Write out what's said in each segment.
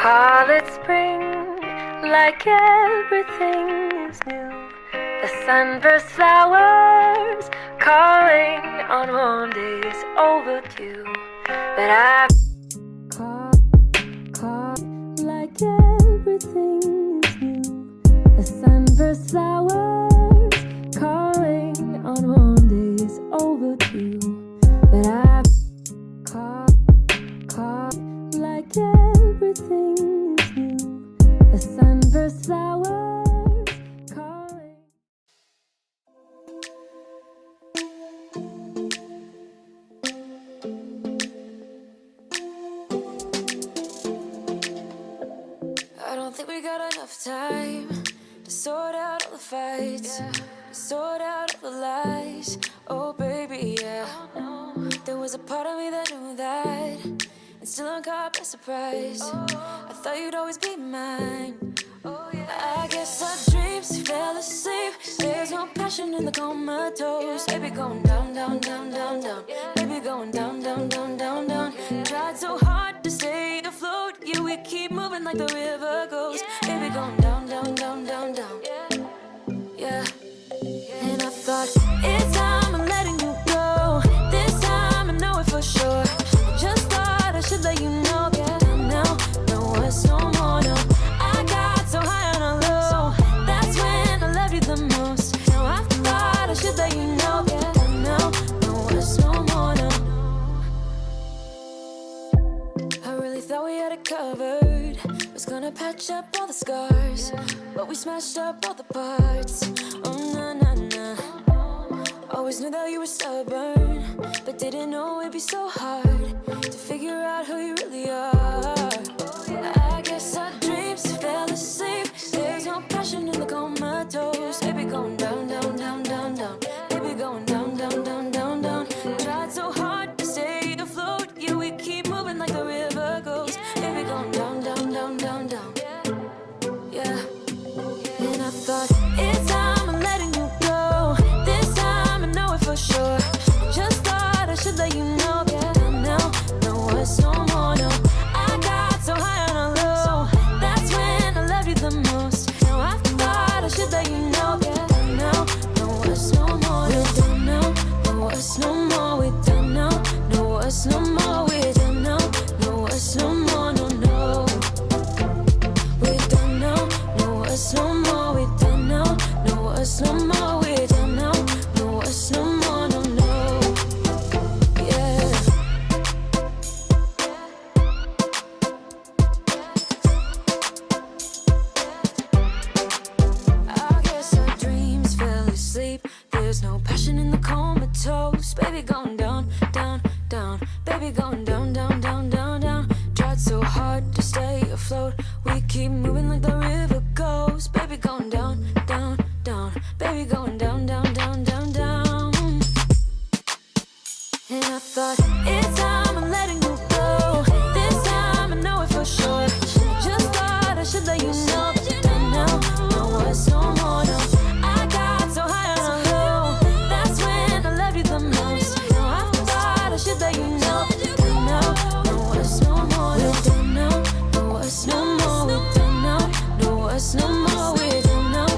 Call it spring, like everything is new. The sunburst flowers calling on warm days overdue. But I call like everything is new. The sunburst flowers calling on warm days overdue. But I call like everything is new. The sunburst flowers calling. I don't think we got enough time to sort out all the fights, to sort out all the lies. Oh baby, yeah. There was a part of me that knew that, and still I'm caught by surprise. I thought you'd always be mine. I guess our dreams fell asleep. There's no passion in the comatose. Baby going down, down, down, down, down. Baby going down, down, down, down, down. Tried so hard to stay afloat. Yeah, we keep moving like the river goes. Baby going down, down, down, down, down. Yeah. And I thought, it's time I'm letting you go. This time I know it for sure. Just thought I should let you know. Yeah, now, no words no more, no. I got so high on a low. That's when I loved you the most. Now I thought I should let you know. Yeah, now, no words no more, no. I really thought we had it covered. Was gonna patch up all the scars, but we smashed up all the parts. Oh, na, na, na. Always knew that you were stubborn, but didn't know it'd be so hard to figure out who you really are. I guess our dreams fell asleep. There's no passion in the comatose. Baby going down, down, down, down, down. Baby going down, down, down, down, down. Tried so hard to stay afloat. Yeah, we keep moving like the river goes. Baby going down, down, down, down, down. Yeah. And I thought, it's time I'm letting you go. This time I know it for sure. Just thought I should let you know. Yeah, now, no words no more, no. I got so high on a low. That's when I loved you the most. Now I thought I should let you know. Yeah, now, no words no more. We're done now, no words no more. We're done now, no words no more. We're done now, no words no more, no, no. We're done now, no words no more. We're done now, no words no more. We're done now, no words no more, no, no. Yeah. I guess our dreams fell asleep. There's no passion in the comatose. Baby going down, down, down. Baby going down, down, down, down, down. Tried so hard to stay afloat. We keep moving like the river goes. Baby going down, down, down. Baby going down, down, down, down, down. And I thought, it's time I'm letting you go. This time I know it for sure. Just thought I should let you know. And now, no words no more, no. I got so high on a low. That's when I loved you the most. Now I thought I should let you know. And now, no words no more, no. We're done now, no words no more. We're done now, no words no more. We're done now,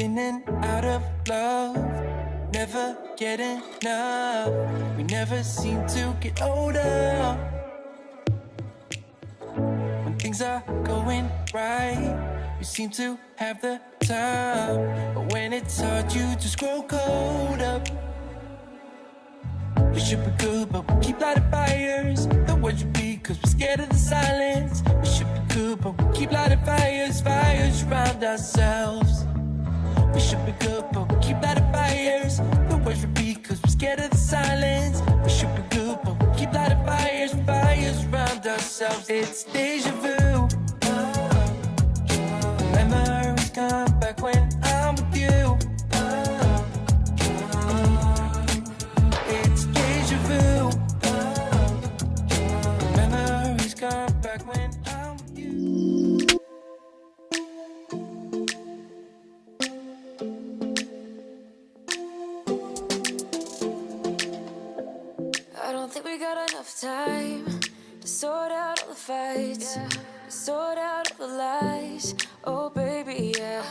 In and out of love, never get enough. We never seem to get older. When things are going right, we seem to have the time. But when it's hard, you just grow cold up. We should be good, but we keep lighting fires. The words repeat, cause we're scared of the silence. We should be good, but we keep lighting fires, fires around ourselves. We should be good, but we keep lighting fires. The words repeat, cause we're scared of the silence. We should be good, but we keep lighting fires, fires around ourselves. It's deja vu. Memories come back when I'm with you. It's deja vu. Memories come back when I'm with you. sort out all the fights, sort out all the lies. Oh baby, yeah.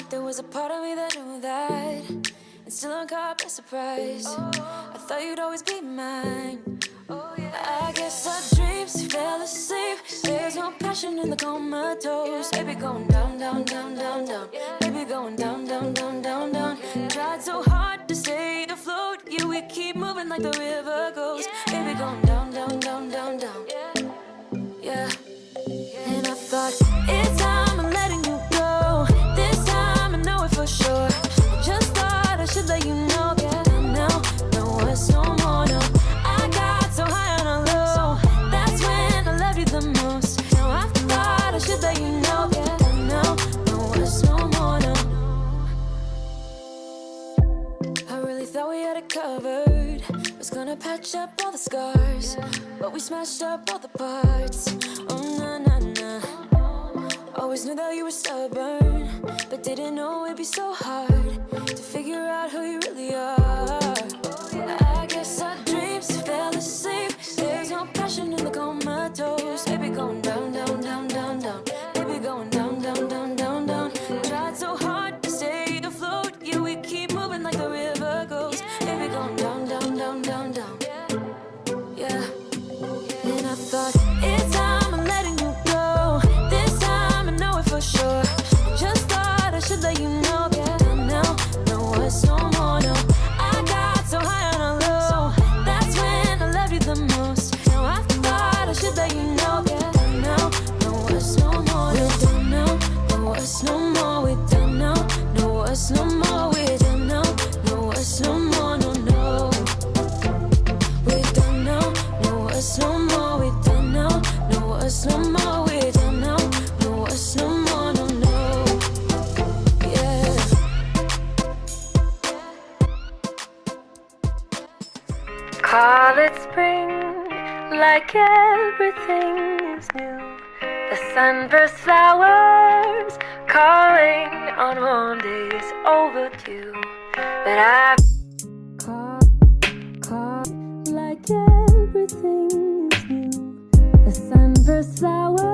There was a part of me that knew that, and still I'm caught by surprise. I thought you'd always be mine. I guess our dreams fell asleep. There's no passion in the comatose. Baby going down, down, down, down, down. Baby going down, down, down, down, down. Tried so hard to stay afloat. Yeah, we keep moving like the river goes. Baby going down, down, down, down, down. Yeah. And I thought, it's time I'm letting you go. This time I know it for sure. Just thought I should let you know. Yeah, now, no words no more, no. I got so high on a low. That's when I loved you the most. Now I thought I should let you know. Yeah, now, no words no more, no. I really thought we had it covered. Was gonna patch up all the scars, but we smashed up all the parts. Oh na na na. Always knew that you were stubborn, but didn't know it'd be so hard to figure out who you really are. I guess our dreams fell asleep. There's no passion in the comatose. Baby going down, down, down, down, down. Baby going down, down, down, down, down. Tried so hard to stay afloat. Yeah, we keep moving like the river goes. Baby going down, down, down, down, down. Yeah. And I thought, it's time I'm letting you go. This time I know it for sure. Just thought I should let you know. Yeah, now, no words no more, no. I got so high on a low. That's when I loved you the most. Now I thought I should let you know. Yeah, now, no words no more. We're done now, no words no more. We're done now, no words no more. We're done now, no words no more, no, no. We're done now, no words no more. We're done now, no words no more. We're done now, no words no more, no, no. Yeah. Call it spring, like everything is new. The sunburst flowers calling on warm days overdue. But I call like everything is new. The sunburst flowers